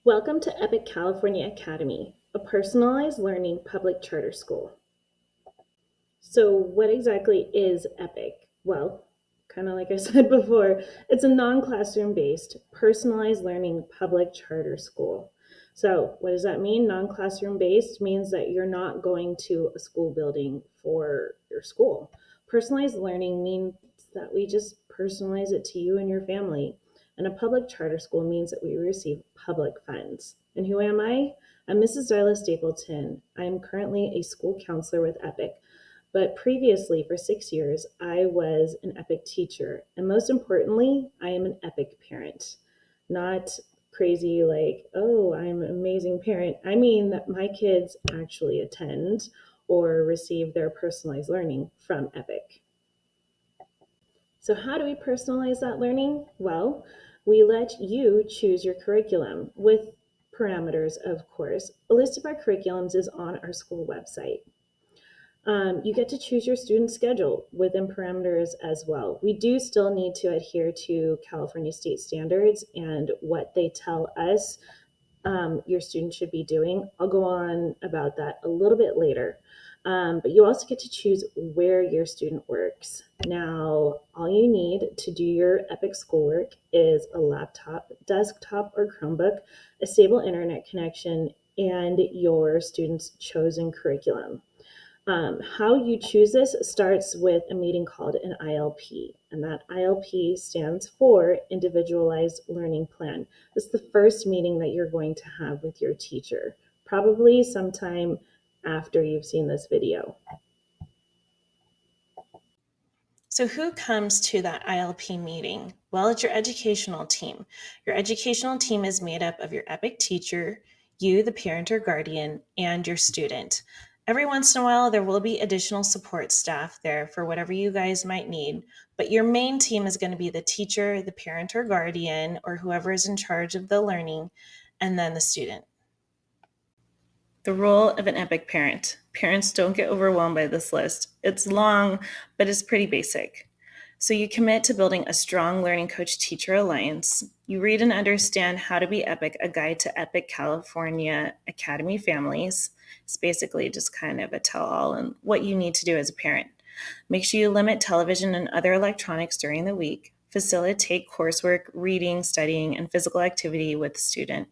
Welcome to Epic California Academy, a personalized learning public charter school. So, what exactly is Epic? Well, kind of like I said before, it's a non classroom based, personalized learning public charter school. So, what does that mean? Non classroom based means that you're not going to a school building for your school. Personalized learning means that we just personalize it to you and your family. And a public charter school means that we receive public funds. And who am I? I'm Mrs. Darla Stapleton. I am currently a school counselor with Epic. But previously, for 6 years, I was an EPIC teacher. And most importantly, I am an EPIC parent. Not crazy like, oh, I'm an amazing parent. I mean that my kids actually attend or receive their personalized learning from EPIC. So, how do we personalize that learning? Well, we let you choose your curriculum with parameters, of course. A list of our curriculums is on our school website. You get to choose your student schedule within parameters as well. We do still need to adhere to California state standards and what they tell us your student should be doing. I'll go on about that a little bit later. But you also get to choose where your student works. Now, all you need to do your EPIC schoolwork is a laptop, desktop, or Chromebook, a stable internet connection, and your student's chosen curriculum. How you choose this starts with a meeting called an ILP, and that ILP stands for Individualized Learning Plan. This is the first meeting that you're going to have with your teacher, probably sometime after you've seen this video. So, who comes to that ILP meeting? Well, it's your educational team. Your educational team is made up of your EPIC teacher, you, the parent or guardian, and your student. Every once in a while, there will be additional support staff there for whatever you guys might need, but your main team is going to be the teacher, the parent or guardian, or whoever is in charge of the learning, and then the student. The role of an EPIC parent. Parents, don't get overwhelmed by this list. It's long, but it's pretty basic. So you commit to building a strong learning coach teacher alliance. You read and understand How to Be EPIC, a guide to EPIC California Academy families. It's basically just kind of a tell-all on what you need to do as a parent. Make sure you limit television and other electronics during the week. Facilitate coursework, reading, studying, and physical activity with the student.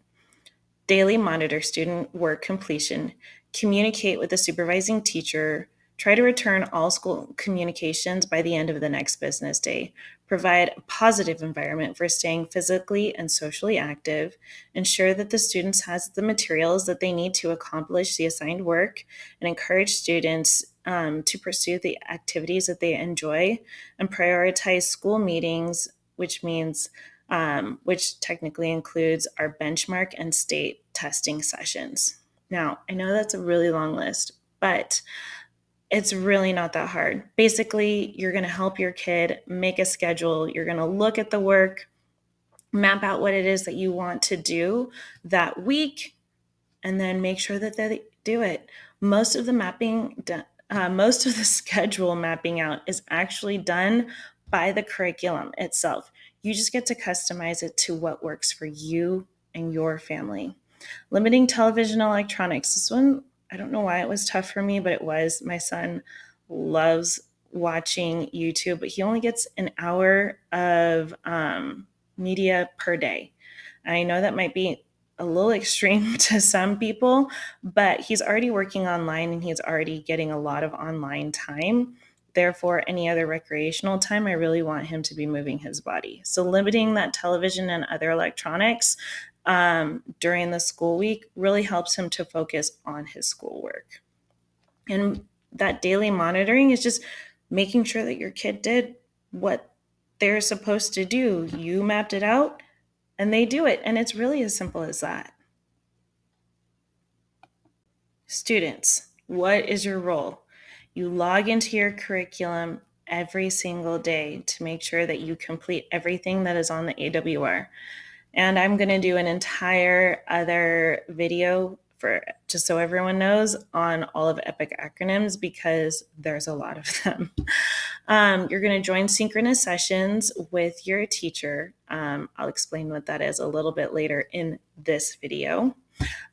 Daily monitor student work completion, communicate with the supervising teacher, try to return all school communications by the end of the next business day, provide a positive environment for staying physically and socially active, ensure that the students has the materials that they need to accomplish the assigned work, and encourage students to pursue the activities that they enjoy, and prioritize school meetings, which technically includes our benchmark and state testing sessions. Now, I know that's a really long list, but it's really not that hard. Basically, you're going to help your kid make a schedule. You're going to look at the work, map out what it is that you want to do that week, and then make sure that they do it. Most of the schedule mapping out is actually done by the curriculum itself. You just get to customize it to what works for you and your family. Limiting television electronics. This one, I don't know why it was tough for me, but it was. My son loves watching YouTube, but he only gets an hour of media per day. And I know that might be a little extreme to some people, but he's already working online and he's already getting a lot of online time. Therefore, any other recreational time, I really want him to be moving his body. So limiting that television and other electronics during the school week really helps him to focus on his schoolwork. And that daily monitoring is just making sure that your kid did what they're supposed to do. You mapped it out and they do it. And it's really as simple as that. Students, what is your role? You log into your curriculum every single day to make sure that you complete everything that is on the AWR. And I'm going to do an entire other video for just so everyone knows, on all of EPIC acronyms because there's a lot of them. You're going to join synchronous sessions with your teacher. I'll explain what that is a little bit later in this video.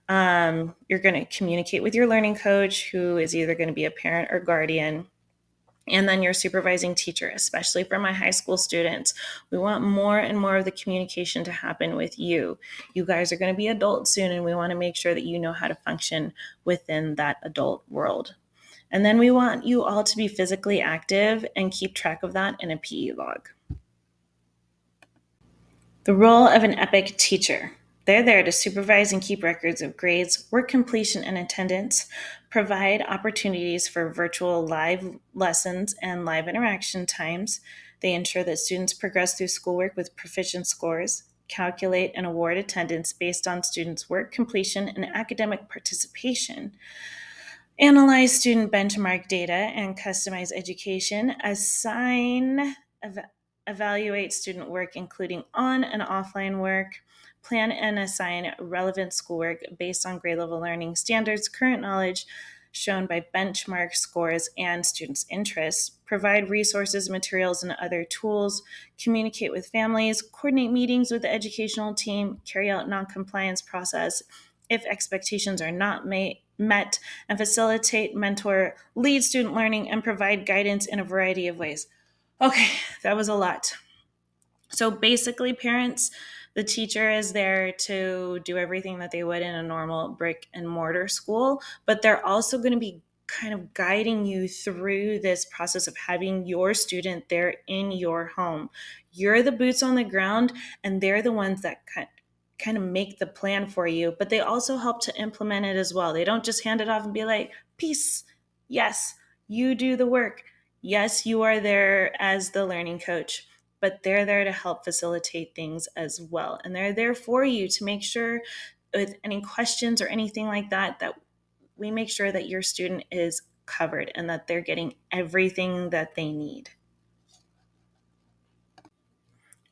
You're going to communicate with your learning coach, who is either going to be a parent or guardian, and then your supervising teacher, especially for my high school students. We want more and more of the communication to happen with you. You guys are going to be adults soon, and we want to make sure that you know how to function within that adult world. And then we want you all to be physically active and keep track of that in a PE log. The role of an EPIC teacher. They're there to supervise and keep records of grades, work completion, and attendance, provide opportunities for virtual live lessons and live interaction times. They ensure that students progress through schoolwork with proficient scores, calculate and award attendance based on students' work completion and academic participation, analyze student benchmark data and customize education, evaluate student work, including on and offline work, plan and assign relevant schoolwork based on grade level learning standards, current knowledge shown by benchmark scores and students' interests, provide resources, materials, and other tools, communicate with families, coordinate meetings with the educational team, carry out non-compliance process if expectations are not met, and facilitate, mentor, lead student learning, and provide guidance in a variety of ways. Okay, that was a lot. So basically, parents, the teacher is there to do everything that they would in a normal brick and mortar school, but they're also going to be kind of guiding you through this process of having your student there in your home. You're the boots on the ground, and they're the ones that kind of make the plan for you, but they also help to implement it as well. They don't just hand it off and be like, peace. Yes, you do the work. Yes, you are there as the learning coach, but they're there to help facilitate things as well. And they're there for you to make sure with any questions or anything like that, that we make sure that your student is covered and that they're getting everything that they need.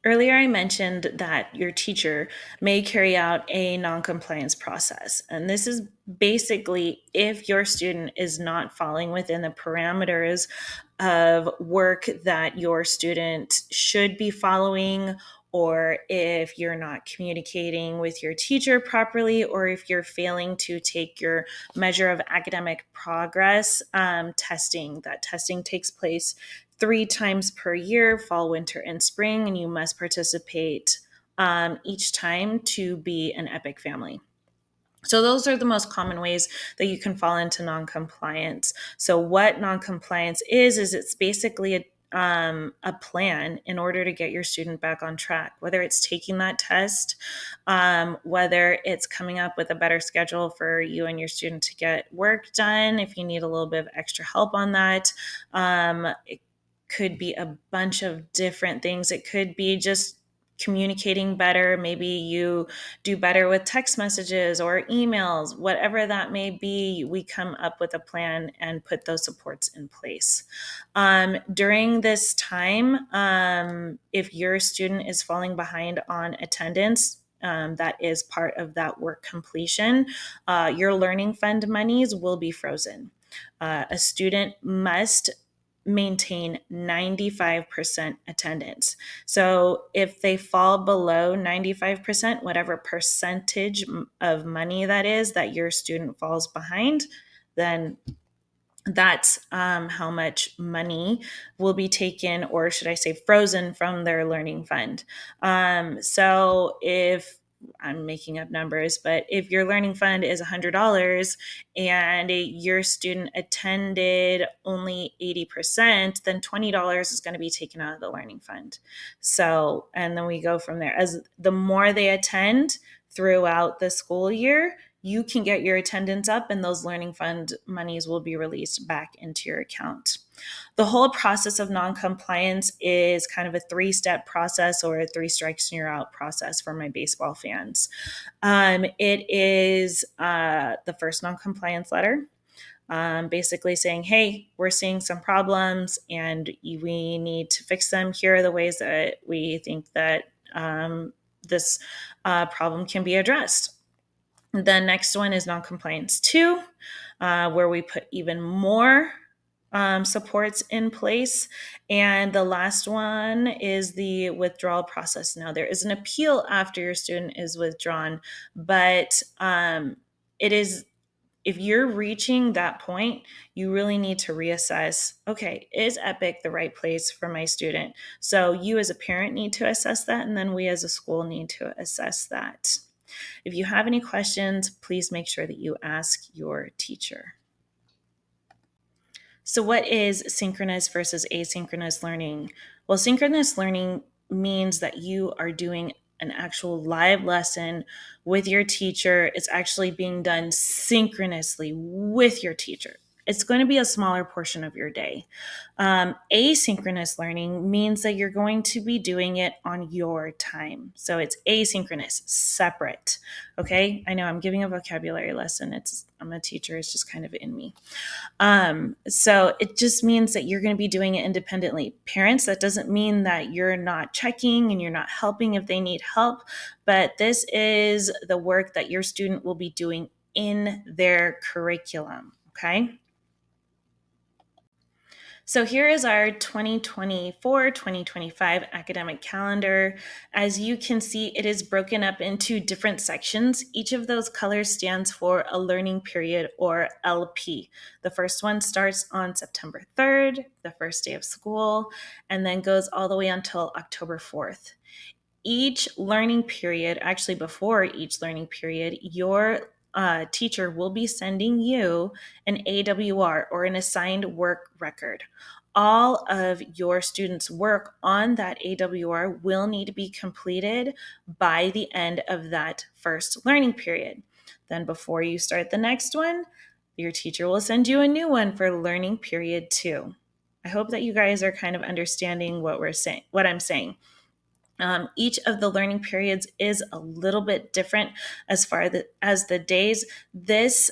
Earlier, I mentioned that your teacher may carry out a non-compliance process. And this is basically if your student is not falling within the parameters of work that your student should be following, or if you're not communicating with your teacher properly, or if you're failing to take your measure of academic progress testing. That testing takes place 3 times per year, fall, winter, and spring, and you must participate each time to be an EPIC family. So those are the most common ways that you can fall into non-compliance. So what non-compliance is it's basically a plan in order to get your student back on track, whether it's taking that test, whether it's coming up with a better schedule for you and your student to get work done, if you need a little bit of extra help on that. It could be a bunch of different things. It could be just communicating better. Maybe you do better with text messages or emails, whatever that may be. We come up with a plan and put those supports in place. During this time, if your student is falling behind on attendance, that is part of that work completion, your learning fund monies will be frozen. A student must maintain 95% attendance. So if they fall below 95%, whatever percentage of money that is that your student falls behind, then that's how much money will be taken, or should I say frozen, from their learning fund. So if I'm making up numbers, but if your learning fund is $100 and your student attended only 80%, then $20 is going to be taken out of the learning fund. So, and then we go from there. As the more they attend throughout the school year, you can get your attendance up and those learning fund monies will be released back into your account. The whole process of non-compliance is kind of a 3-step process, or a 3 strikes and you're out process for my baseball fans. It is the first non-compliance letter, basically saying, hey, we're seeing some problems and we need to fix them. Here are the ways that we think that this problem can be addressed. The next one is noncompliance 2, where we put even more supports in place. And the last one is the withdrawal process. Now, there is an appeal after your student is withdrawn, but it is, if you're reaching that point, you really need to reassess, okay, is Epic the right place for my student? So you as a parent need to assess that, and then we as a school need to assess that. If you have any questions, please make sure that you ask your teacher. So, what is synchronous versus asynchronous learning? Well, synchronous learning means that you are doing an actual live lesson with your teacher. It's actually being done synchronously with your teacher. It's going to be a smaller portion of your day. Asynchronous learning means that you're going to be doing it on your time. So it's asynchronous, separate. Okay. I know I'm giving a vocabulary lesson. I'm a teacher. It's just kind of in me. So it just means that you're going to be doing it independently. Parents, that doesn't mean that you're not checking and you're not helping if they need help, but this is the work that your student will be doing in their curriculum. Okay. So here is our 2024-2025 academic calendar. As you can see, it is broken up into different sections. Each of those colors stands for a learning period, or LP. The first one starts on September 3rd, the first day of school, and then goes all the way until October 4th. Each learning period, actually before each learning period, your teacher will be sending you an AWR, or an assigned work record. All of your students' work on that AWR will need to be completed by the end of that first learning period. Then before you start the next one, your teacher will send you a new one for learning period 2. I hope that you guys are kind of understanding what I'm saying. Each of the learning periods is a little bit different as far as the days. This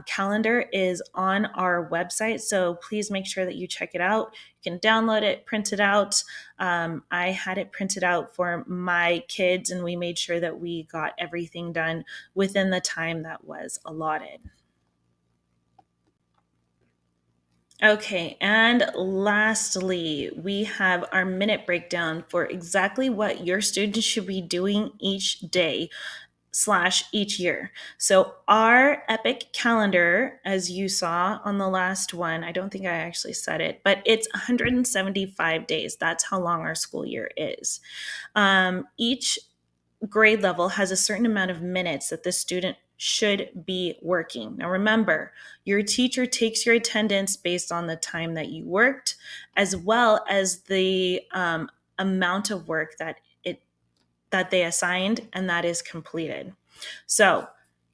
calendar is on our website, so please make sure that you check it out. You can download it, print it out. I had it printed out for my kids, and we made sure that we got everything done within the time that was allotted. Okay, and lastly, we have our minute breakdown for exactly what your students should be doing each day / each year. So our Epic calendar, as you saw on the last one, I don't think I actually said it, but it's 175 days. That's how long our school year is. Each grade level has a certain amount of minutes that the student should be working. Now remember, your teacher takes your attendance based on the time that you worked, as well as the amount of work that they assigned and that is completed. So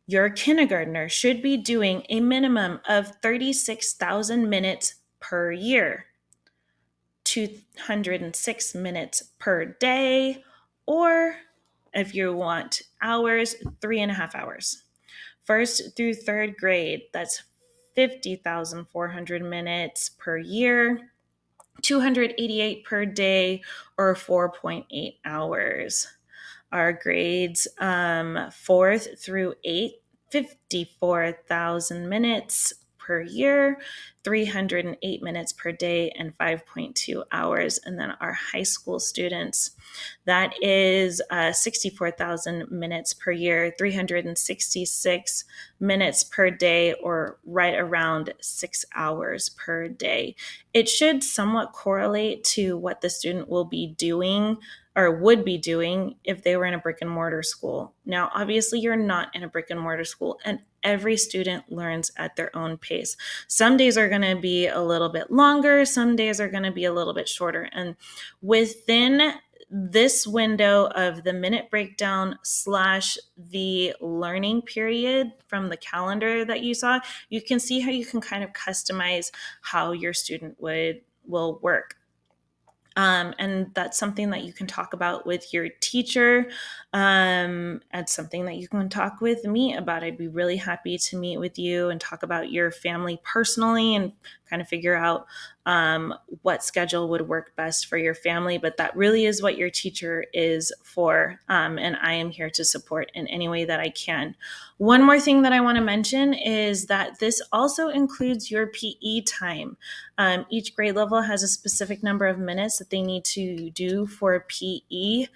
your kindergartner should be doing a minimum of 36,000 minutes per year, 206 minutes per day, or if you want hours, 3.5 hours. First through third grade, that's 50,400 minutes per year, 288 per day, or 4.8 hours. Our grades, fourth through eighth, 54,000 minutes per year, 308 minutes per day, and 5.2 hours. And then our high school students, that is 64,000 minutes per year, 366 minutes per day, or right around 6 hours per day. It should somewhat correlate to what the student will be doing or would be doing if they were in a brick and mortar school. Now, obviously, you're not in a brick and mortar school, and every student learns at their own pace. Some days are going to be a little bit longer, some days are going to be a little bit shorter. And within this window of the minute breakdown / the learning period from the calendar that you saw, you can see how you can kind of customize how your student will work. And that's something that you can talk about with your teacher. It's something that you can talk with me about. I'd be really happy to meet with you and talk about your family personally and kind of figure out what schedule would work best for your family. But that really is what your teacher is for. And I am here to support in any way that I can. One more thing that I want to mention is that this also includes your PE time. Each grade level has a specific number of minutes that they need to do for PE.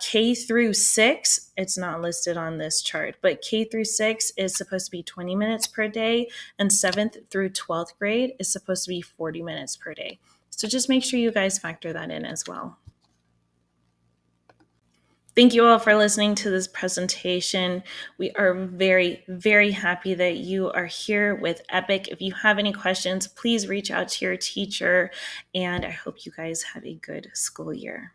K through 6, it's not listed on this chart, but K through 6 is supposed to be 20 minutes per day, and 7th through 12th grade is supposed to be 40 minutes per day. So just make sure you guys factor that in as well. Thank you all for listening to this presentation. We are very, very happy that you are here with EPIC. If you have any questions, please reach out to your teacher, and I hope you guys have a good school year.